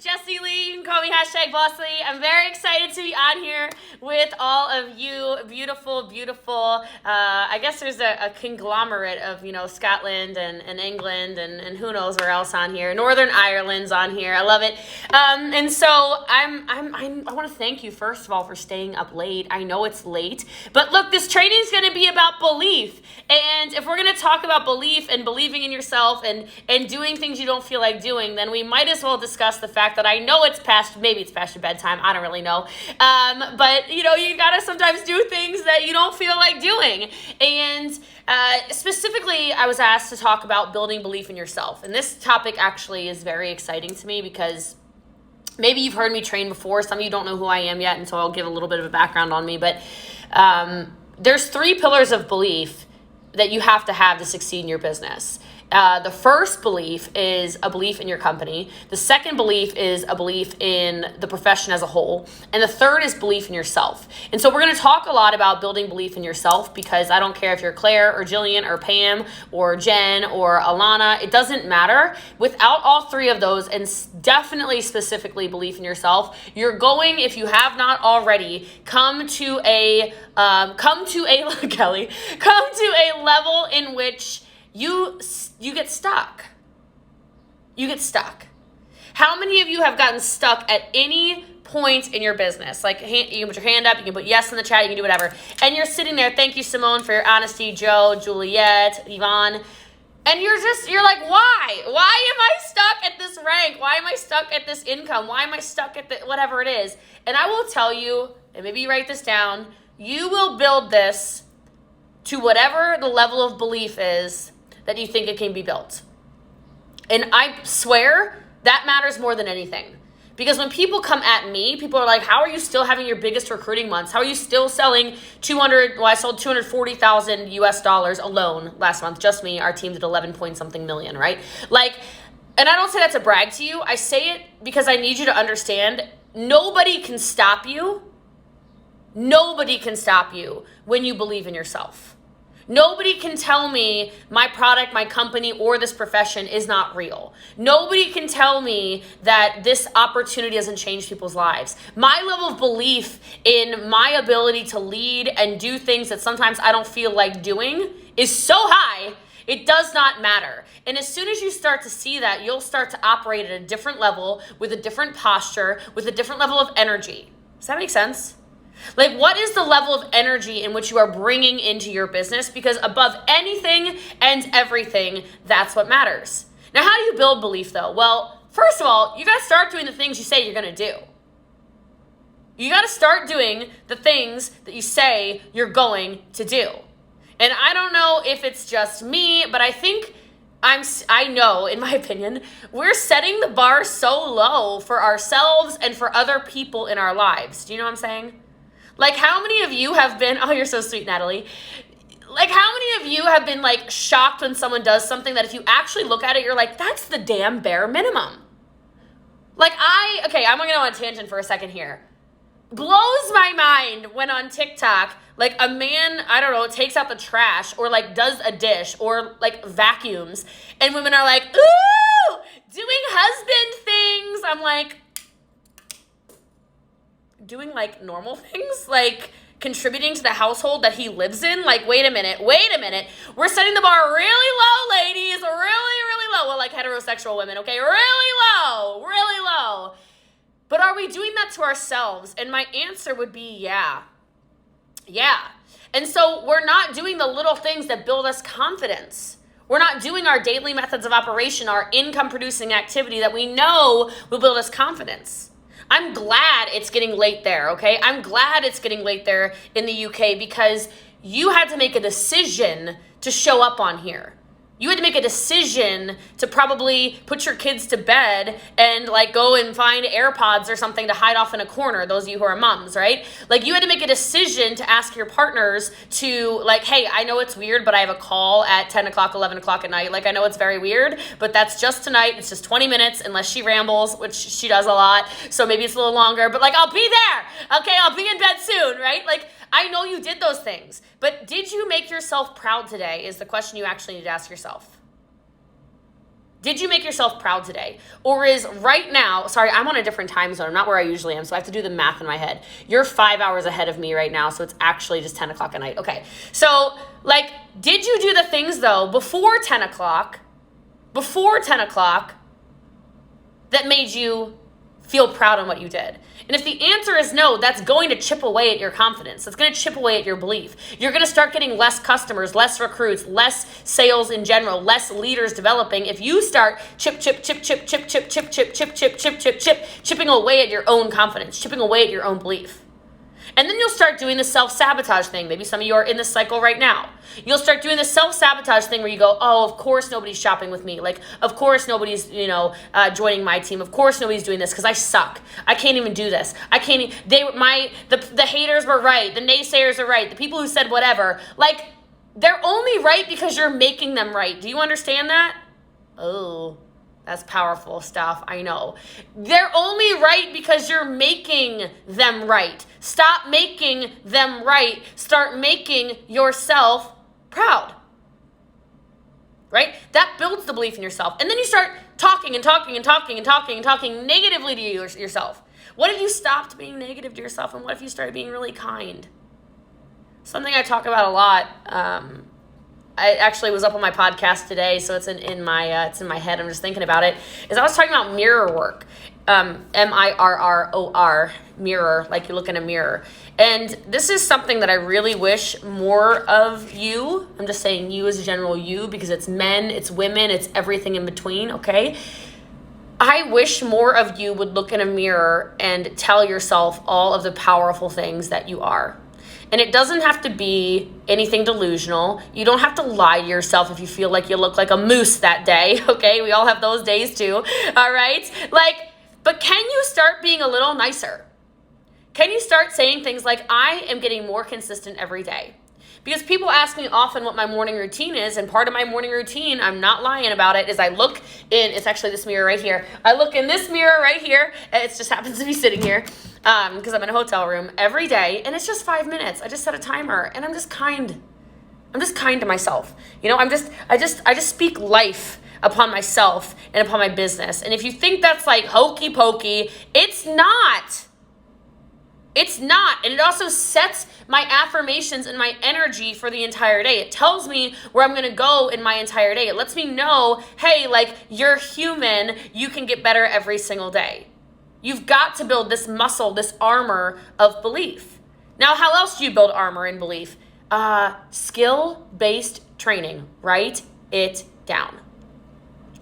Jessie Lee, you can call me #BossLee. I'm very excited to be on here with all of you beautiful, I guess there's a conglomerate of, Scotland and England and who knows where else on here. Northern Ireland's on here. I love it. And so I want to thank you, first of all, for staying up late. I know it's late, but look, this training is going to be about belief. And if we're going to talk about belief and believing in yourself and doing things you don't feel like doing, then we might as well discuss the fact that I know maybe it's past your bedtime. I don't really know. But you gotta sometimes do things that you don't feel like doing. And specifically, I was asked to talk about building belief in yourself. And this topic actually is very exciting to me because maybe you've heard me train before. Some of you don't know who I am yet, and so I'll give a little bit of a background on me. But there's 3 pillars of belief that you have to succeed in your business. The first belief is a belief in your company. The second belief is a belief in the profession as a whole. And the third is belief in yourself. And so we're going to talk a lot about building belief in yourself because I don't care if you're Claire or Jillian or Pam or Jen or Alana. It doesn't matter. Without all 3 of those, and definitely specifically belief in yourself, you're going, if you have not already, come to a level in which you get stuck. You get stuck. How many of you have gotten stuck at any point in your business? Like, you can put your hand up, you can put yes in the chat, you can do whatever. And you're sitting there, thank you, Simone, for your honesty, Joe, Juliet, Yvonne. And you're like, why? Why am I stuck at this rank? Why am I stuck at this income? Why am I stuck at whatever it is? And I will tell you, and maybe you write this down, you will build this to whatever the level of belief is that you think it can be built. And I swear that matters more than anything. Because when people come at me, people are like, how are you still having your biggest recruiting months? How are you still selling I sold $240,000 US alone last month. Just me, our team did 11 point something million, right? And I don't say that to brag to you. I say it because I need you to understand nobody can stop you. Nobody can stop you when you believe in yourself. Nobody can tell me my product, my company, or this profession is not real. Nobody can tell me that this opportunity doesn't change people's lives. My level of belief in my ability to lead and do things that sometimes I don't feel like doing is so high, it does not matter. And as soon as you start to see that, you'll start to operate at a different level, with a different posture, with a different level of energy. Does that make sense? Like, what is the level of energy in which you are bringing into your business? Because above anything and everything, that's what matters. Now, how do you build belief, though? Well, first of all, you got to start doing the things you say you're going to do. You got to start doing the things that you say you're going to do. And I don't know if it's just me, but I know, in my opinion, we're setting the bar so low for ourselves and for other people in our lives. Do you know what I'm saying? Like, how many of you have been, oh, you're so sweet, Natalie. Like, how many of you have been, shocked when someone does something that if you actually look at it, you're like, that's the damn bare minimum. I'm going to go on a tangent for a second here. Blows my mind when on TikTok, a man, I don't know, takes out the trash or, does a dish or, vacuums. And women are like, ooh, doing husband things. I'm like, doing normal things, contributing to the household that he lives in. Wait a minute. We're setting the bar really low, ladies, really low. Well, heterosexual women, okay, really low. But are we doing that to ourselves? And my answer would be yeah. And so we're not doing the little things that build us confidence. We're not doing our daily methods of operation, our income producing activity that we know will build us confidence. I'm glad it's getting late there, okay? I'm glad it's getting late there in the UK because you had to make a decision to show up on here. You had to make a decision to probably put your kids to bed and go and find AirPods or something to hide off in a corner, those of you who are moms, right? You had to make a decision to ask your partners to hey, I know it's weird, but I have a call at 10 o'clock, 11 o'clock at night. I know it's very weird, but that's just tonight. It's just 20 minutes unless she rambles, which she does a lot. So maybe it's a little longer, but I'll be there. Okay, I'll be in bed soon, right? I know you did those things, but did you make yourself proud today is the question you actually need to ask yourself. Did you make yourself proud today? Or is right now, sorry, I'm on a different time zone. I'm not where I usually am, so I have to do the math in my head. You're 5 hours ahead of me right now, so it's actually just 10 o'clock at night. Okay, so like, did you do the things though before 10 o'clock, that made you feel proud on what you did? And if the answer is no, that's going to chip away at your confidence. That's going to chip away at your belief. You're going to start getting less customers, less recruits, less sales in general, less leaders developing. If you start chipping away at your own confidence, chipping away at your own belief. And then you'll start doing the self-sabotage thing. Maybe some of you are in this cycle right now. You'll start doing the self-sabotage thing where you go, oh, of course nobody's shopping with me. Like, of course nobody's, joining my team. Of course nobody's doing this because I suck. I can't even do this. I can't. The haters were right. The naysayers are right. The people who said whatever, like, they're only right because you're making them right. Do you understand that? Oh. That's powerful stuff, I know. They're only right because you're making them right. Stop making them right. Start making yourself proud. Right? That builds the belief in yourself. And then you start talking negatively to yourself. What if you stopped being negative to yourself, and what if you started being really kind? Something I talk about a lot. I actually was up on my podcast today, so it's in my head. I'm just thinking about it. Is I was talking about mirror work, mirror, mirror, like you look in a mirror. And this is something that I really wish more of you. I'm just saying you as a general you, because it's men, it's women, it's everything in between. Okay. I wish more of you would look in a mirror and tell yourself all of the powerful things that you are. And it doesn't have to be anything delusional. You don't have to lie to yourself if you feel like you look like a moose that day, okay? We all have those days too, all right? But can you start being a little nicer? Can you start saying things like, I am getting more consistent every day? Because people ask me often what my morning routine is, and part of my morning routine, I'm not lying about it, is I look in, it's actually this mirror right here. I look in this mirror right here, and it just happens to be sitting here, because I'm in a hotel room every day, and it's just 5 minutes. I just set a timer, and I'm just kind. I'm just kind to myself. I just speak life upon myself and upon my business. And if you think that's like hokey pokey, it's not. It's not. And it also sets my affirmations and my energy for the entire day. It tells me where I'm going to go in my entire day. It lets me know, hey, like, you're human. You can get better every single day. You've got to build this muscle, this armor of belief. Now, how else do you build armor and belief? Skill-based training. Write it down.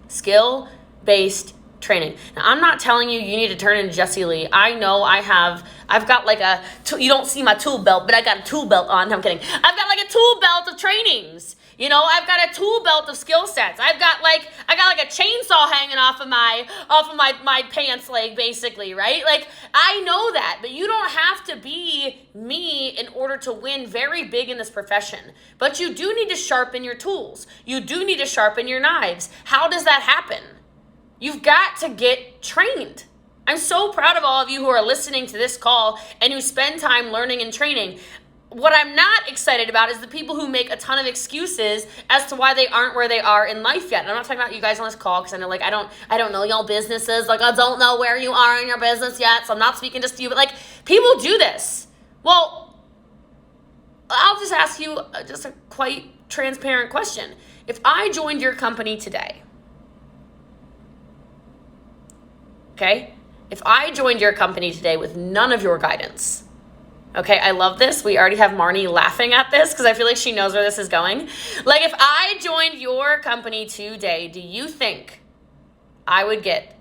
Skill-based training. Now, I'm not telling you need to turn into Jessie Lee. I know I've got like you don't see my tool belt, but I got a tool belt on. No, I'm kidding. I've got like a tool belt of trainings. I've got a tool belt of skill sets. I got like a chainsaw hanging off of my pants leg, basically, right? Like, I know that, but you don't have to be me in order to win very big in this profession. But you do need to sharpen your tools. You do need to sharpen your knives. How does that happen? You've got to get trained. I'm so proud of all of you who are listening to this call and who spend time learning and training. What I'm not excited about is the people who make a ton of excuses as to why they aren't where they are in life yet. And I'm not talking about you guys on this call, because I know, like, I don't know y'all businesses. Like, I don't know where you are in your business yet, so I'm not speaking just to you. But, like, people do this. Well, I'll just ask you just a quite transparent question. If I joined your company today, okay? If I joined your company today with none of your guidance, okay, I love this. We already have Marnie laughing at this because I feel like she knows where this is going. Like, if I joined your company today, do you think I would get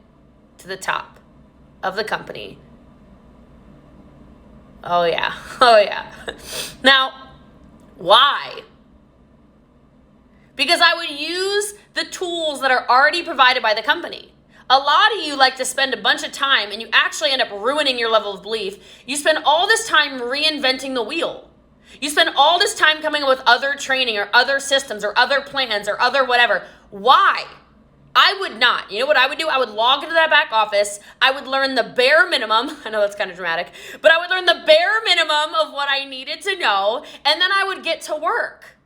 to the top of the company? Oh, yeah. Oh, yeah. Now, why? Because I would use the tools that are already provided by the company. A lot of you like to spend a bunch of time and you actually end up ruining your level of belief. You spend all this time reinventing the wheel. You spend all this time coming up with other training or other systems or other plans or other whatever. Why? I would not. You know what I would do? I would log into that back office. I would learn the bare minimum. I know that's kind of dramatic, but I would learn the bare minimum of what I needed to know, and then I would get to work.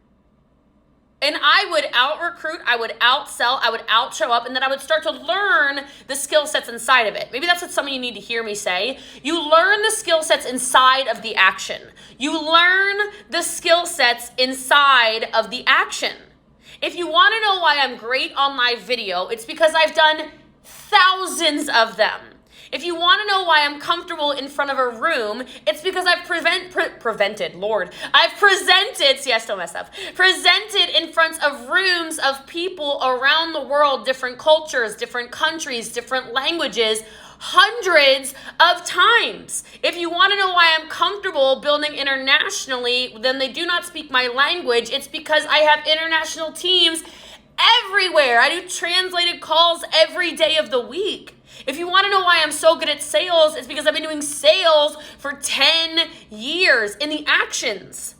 And I would out-recruit, I would outsell, I would out-show up, and then I would start to learn the skill sets inside of it. Maybe that's what some of you need to hear me say. You learn the skill sets inside of the action. You learn the skill sets inside of the action. If you want to know why I'm great on live video, it's because I've done thousands of them. If you want to know why I'm comfortable in front of a room, it's because I've presented in front of rooms of people around the world, different cultures, different countries, different languages, hundreds of times. If you want to know why I'm comfortable building internationally, then they do not speak my language. It's because I have international teams everywhere. I do translated calls every day of the week. If you want to know why I'm so good at sales, it's because I've been doing sales for 10 years in the actions.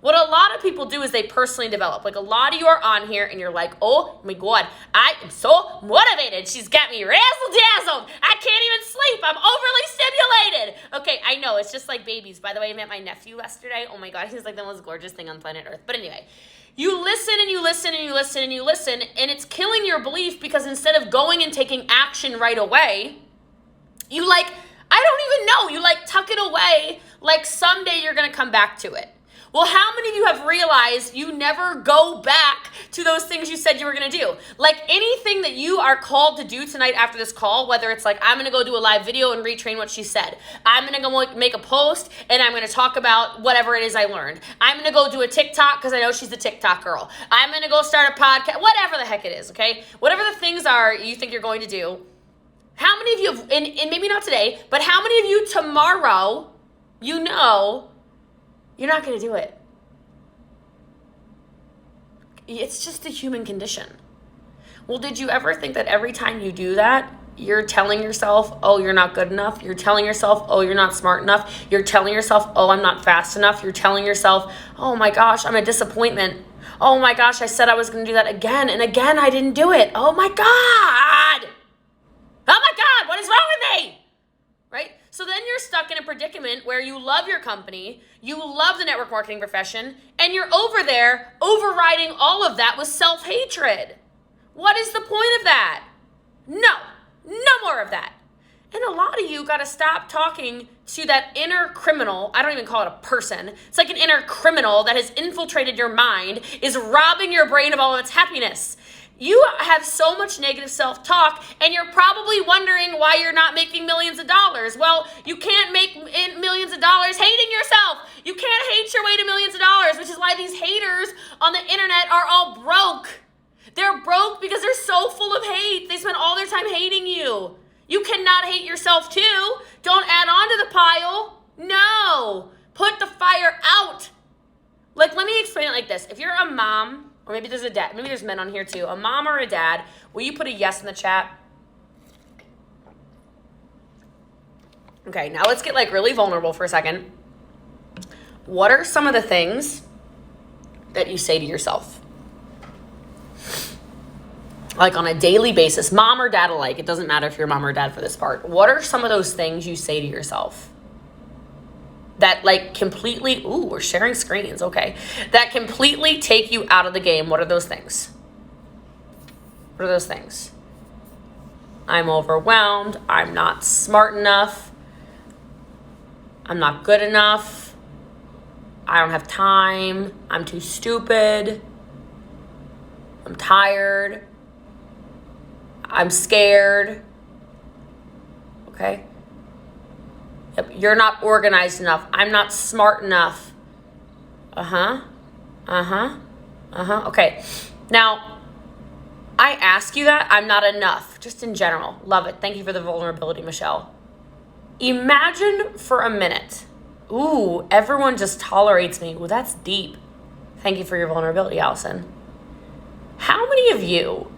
What a lot of people do is they personally develop. Like a lot of you are on here and you're like, oh my God, I am so motivated. She's got me razzle-dazzled. I can't even sleep. I'm overly stimulated. Okay, I know. It's just like babies. By the way, I met my nephew yesterday. Oh my God, he's like the most gorgeous thing on planet Earth. But anyway, you listen and you listen and you listen and you listen, and it's killing your belief because instead of going and taking action right away, you I don't even know, you tuck it away like someday you're going to come back to it. Well, how many of you have realized you never go back to those things you said you were going to do? Like anything that you are called to do tonight after this call, whether it's I'm going to go do a live video and retrain what she said. I'm going to go make a post and I'm going to talk about whatever it is I learned. I'm going to go do a TikTok because I know she's a TikTok girl. I'm going to go start a podcast, whatever the heck it is, okay? Whatever the things are you think you're going to do. How many of you, and maybe not today, but how many of you tomorrow, you're not going to do it? It's just a human condition. Well, did you ever think that every time you do that, you're telling yourself, oh, you're not good enough? You're telling yourself, oh, you're not smart enough? You're telling yourself, oh, I'm not fast enough? You're telling yourself, oh my gosh, I'm a disappointment. Oh my gosh, I said I was going to do that again, and again, I didn't do it. Oh my God. Oh my God, what is wrong with me? Right? So then you're stuck in a predicament where you love your company, you love the network marketing profession, and you're over there overriding all of that with self-hatred. What is the point of that? No more of that. And a lot of you got to stop talking to that inner criminal. I don't even call it a person. It's like an inner criminal that has infiltrated your mind, is robbing your brain of all of its happiness. You have so much negative self-talk, and you're probably wondering why you're not making millions of dollars. Well, you can't make millions of dollars hating yourself. You can't hate your way to millions of dollars, which is why these haters on the internet are all broke. They're broke because they're so full of hate. They spend all their time hating you. You cannot hate yourself too. Don't add on to the pile. No. Put the fire out. Let me explain it like this. If you're a mom, or maybe there's a dad, maybe there's men on here too, a mom or a dad, will you put a yes in the chat? Okay, now let's get really vulnerable for a second. What are some of the things that you say to yourself? On a daily basis, mom or dad alike, it doesn't matter if you're mom or dad for this part. What are some of those things you say to yourself that completely, ooh, we're sharing screens, okay, that completely take you out of the game? What are those things? What are those things? I'm overwhelmed. I'm not smart enough. I'm not good enough. I don't have time. I'm too stupid. I'm tired. I'm scared. Okay? Yep. You're not organized enough. I'm not smart enough. Okay. Now, I ask you that. I'm not enough. Just in general. Love it. Thank you for the vulnerability, Michelle. Imagine for a minute. Ooh, everyone just tolerates me. Well, that's deep. Thank you for your vulnerability, Allison. How many of you,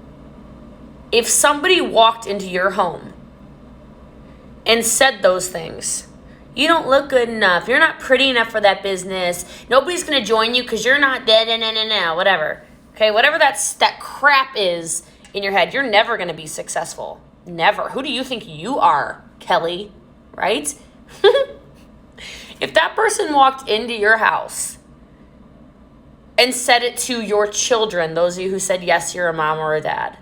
if somebody walked into your home and said those things, you don't look good enough, you're not pretty enough for that business, nobody's going to join you because you're not dead, whatever. Okay, whatever that crap is in your head, you're never going to be successful. Never. Who do you think you are, Kelly? Right? If that person walked into your house and said it to your children, those of you who said yes, you're a mom or a dad.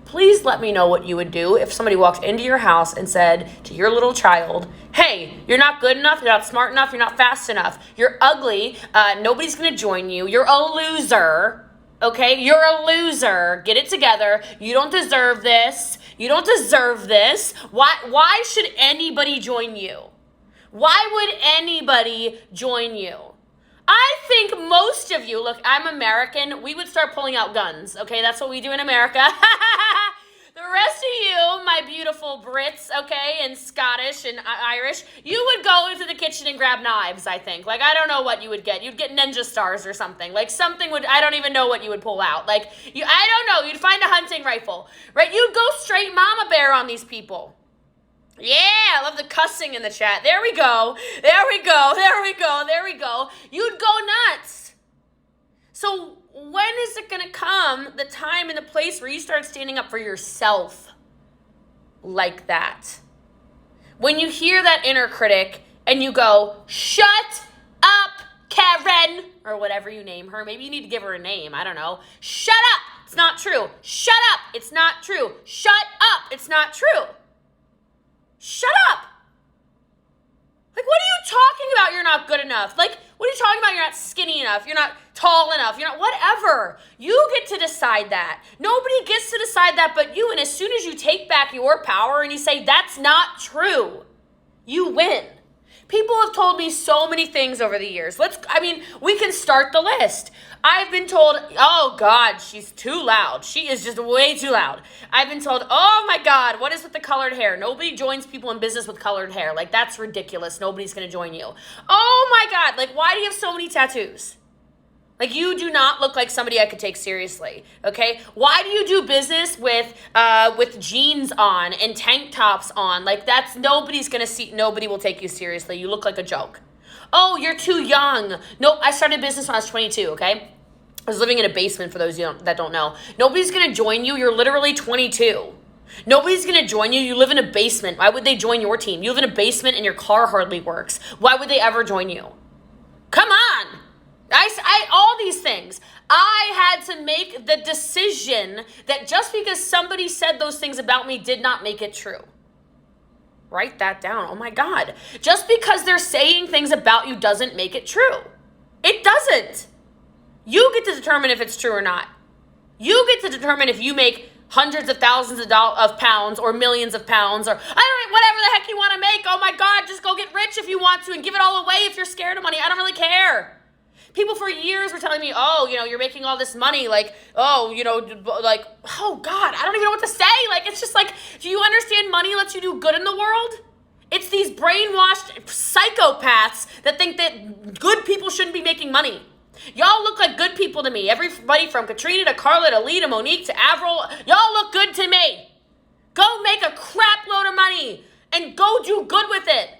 Please let me know what you would do if somebody walked into your house and said to your little child, hey, you're not good enough, you're not smart enough, you're not fast enough, you're ugly, nobody's going to join you, you're a loser, okay? You're a loser. Get it together. You don't deserve this. You don't deserve this. Why should anybody join you? Why would anybody join you? I think most of you, look, I'm American, we would start pulling out guns, okay? That's what we do in America. The rest of you, my beautiful Brits, okay, and Scottish and Irish, you would go into the kitchen and grab knives, I think. Like, I don't know what you would get. You'd get ninja stars or something. Like, I don't even know what you would pull out. Like, I don't know. You'd find a hunting rifle, right? You'd go straight mama bear on these people. Yeah, I love the cussing in the chat. There we go. There we go. There we go. There we go. You'd go nuts. So when is it going to come, the time and the place where you start standing up for yourself like that? When you hear that inner critic and you go, shut up, Karen, or whatever you name her. Maybe you need to give her a name. I don't know. Shut up. It's not true. Shut up. It's not true. Shut up. It's not true. Shut up. Like, what are you talking about? You're not good enough. Like, what are you talking about? You're not skinny enough. You're not tall enough. You're not whatever. You get to decide that. Nobody gets to decide that but you. And as soon as you take back your power and you say, that's not true, you win. People have told me so many things over the years. We can start the list. I've been told, oh God, she's too loud. She is just way too loud. I've been told, oh my God, what is with the colored hair? Nobody joins people in business with colored hair. Like, that's ridiculous. Nobody's going to join you. Oh my God, like, why do you have so many tattoos? Like, you do not look like somebody I could take seriously, okay? Why do you do business with jeans on and tank tops on? Like, nobody will take you seriously. You look like a joke. Oh, you're too young. Nope, I started business when I was 22, okay? I was living in a basement, for those that don't know. Nobody's going to join you. You're literally 22. Nobody's going to join you. You live in a basement. Why would they join your team? You live in a basement and your car hardly works. Why would they ever join you? Come on. All these things. I had to make the decision that just because somebody said those things about me did not make it true. Write that down. Oh my God. Just because they're saying things about you doesn't make it true. It doesn't. You get to determine if it's true or not. You get to determine if you make hundreds of thousands of pounds or millions of pounds or whatever the heck you want to make. Oh my God, just go get rich if you want to and give it all away if you're scared of money. I don't really care. People for years were telling me, oh, you're making all this money. Like, oh, oh God, I don't even know what to say. Like, it's just like, do you understand money lets you do good in the world? It's these brainwashed psychopaths that think that good people shouldn't be making money. Y'all look like good people to me. Everybody from Katrina to Carla to Lee to Monique to Avril, y'all look good to me. Go make a crap load of money and go do good with it.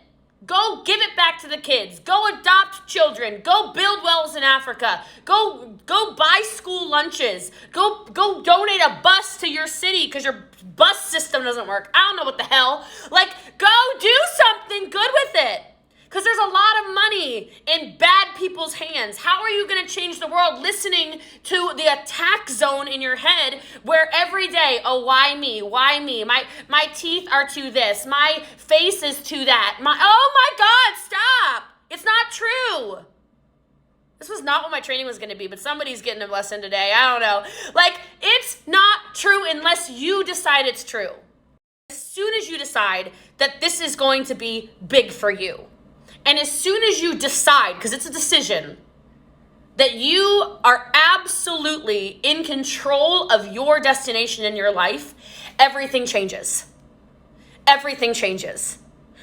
Go give it back to the kids. Go adopt children. Go build wells in Africa. Go buy school lunches. Go donate a bus to your city because your bus system doesn't work. I don't know what the hell. Like, go do something good with it. Because there's a lot of money in bad people's hands. How are you going to change the world listening to the attack zone in your head where every day, oh, why me? Why me? My teeth are to this. My face is to that. Oh my God, stop. It's not true. This was not what my training was going to be, but somebody's getting a lesson today. I don't know. Like, it's not true unless you decide it's true. As soon as you decide that this is going to be big for you, and as soon as you decide, because it's a decision, that you are absolutely in control of your destination in your life, everything changes. Everything changes.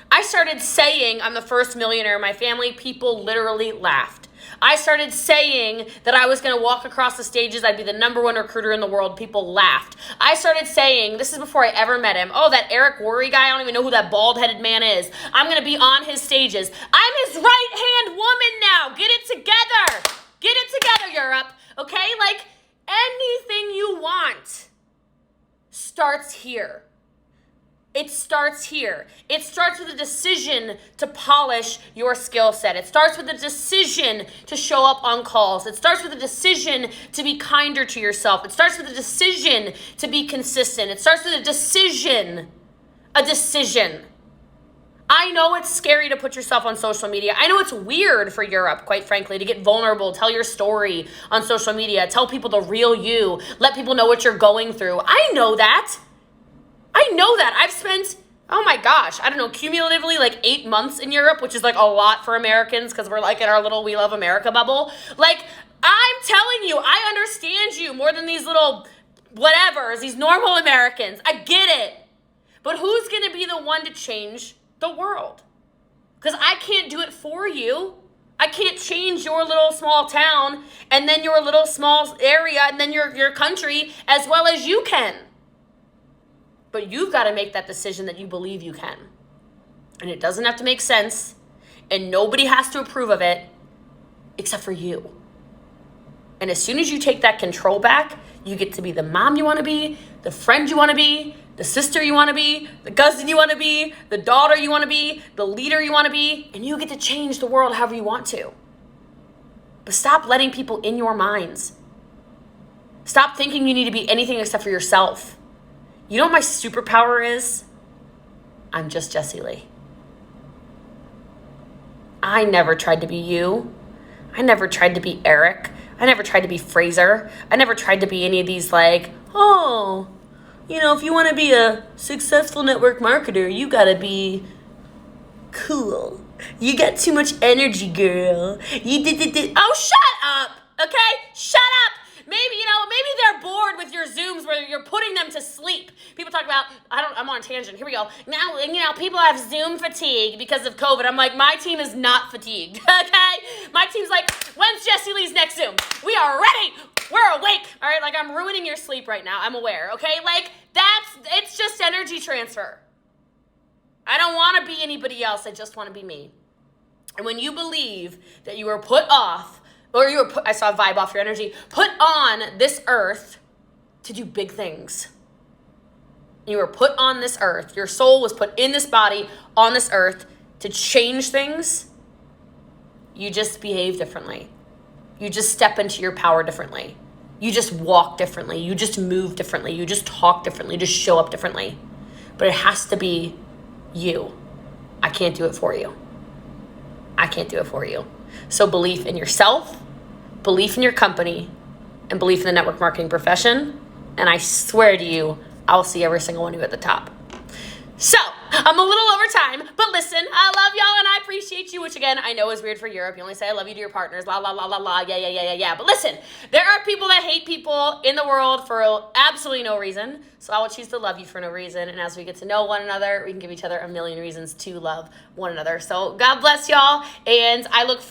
I started saying I'm the first millionaire in my family. People literally laughed. I started saying that I was going to walk across the stages. I'd be the #1 recruiter in the world. People laughed. I started saying, this is before I ever met him. Oh, that Eric Youre guy. I don't even know who that bald-headed man is. I'm going to be on his stages. I'm his right-hand woman now. Get it together. Get it together, Europe. Okay? Like, anything you want starts here. It starts here. It starts with a decision to polish your skill set. It starts with a decision to show up on calls. It starts with a decision to be kinder to yourself. It starts with a decision to be consistent. It starts with a decision. A decision. I know it's scary to put yourself on social media. I know it's weird for Europe, quite frankly, to get vulnerable, tell your story on social media, tell people the real you, let people know what you're going through. I know that. I've spent, oh my gosh, I don't know, cumulatively like 8 months in Europe, which is like a lot for Americans because we're like in our little We Love America bubble. Like, I'm telling you, I understand you more than these little whatevers, these normal Americans. I get it. But who's going to be the one to change the world? Because I can't do it for you. I can't change your little small town and then your little small area and then your country as well as you can. But you've got to make that decision that you believe you can. And it doesn't have to make sense. And nobody has to approve of it except for you. And as soon as you take that control back, you get to be the mom you want to be, the friend you want to be, the sister you want to be, the cousin you want to be, the daughter you want to be, the leader you want to be, and you get to change the world however you want to. But stop letting people in your minds. Stop thinking you need to be anything except for yourself. You know what my superpower is? I'm just Jessie Lee. I never tried to be you. I never tried to be Eric. I never tried to be Fraser. I never tried to be any of these like, oh, you know, if you want to be a successful network marketer, you got to be cool. You got too much energy, girl. You did. Oh, shut up. Okay? Shut up. Maybe they're bored with your Zooms where you're putting them to sleep. People talk about, I'm on a tangent. Here we go. Now, people have Zoom fatigue because of COVID. I'm like, my team is not fatigued, okay? My team's like, when's Jessie Lee's next Zoom? We are ready. We're awake. All right, like I'm ruining your sleep right now. I'm aware, okay? Like it's just energy transfer. I don't want to be anybody else. I just want to be me. And when you believe that you were put off, or you were put, I saw a vibe off your energy, put on this earth to do big things. You were put on this earth. Your soul was put in this body on this earth to change things. You just behave differently. You just step into your power differently. You just walk differently. You just move differently. You just talk differently. You just show up differently. But it has to be you. I can't do it for you. I can't do it for you. So belief in yourself, belief in your company, and belief in the network marketing profession. And I swear to you, I'll see every single one of you at the top. So, I'm a little over time, but listen, I love y'all and I appreciate you, which again, I know is weird for Europe. You only say I love you to your partners, la, la, la, la, la, yeah. But listen, there are people that hate people in the world for absolutely no reason. So I will choose to love you for no reason. And as we get to know one another, we can give each other a million reasons to love one another. So God bless y'all. And I look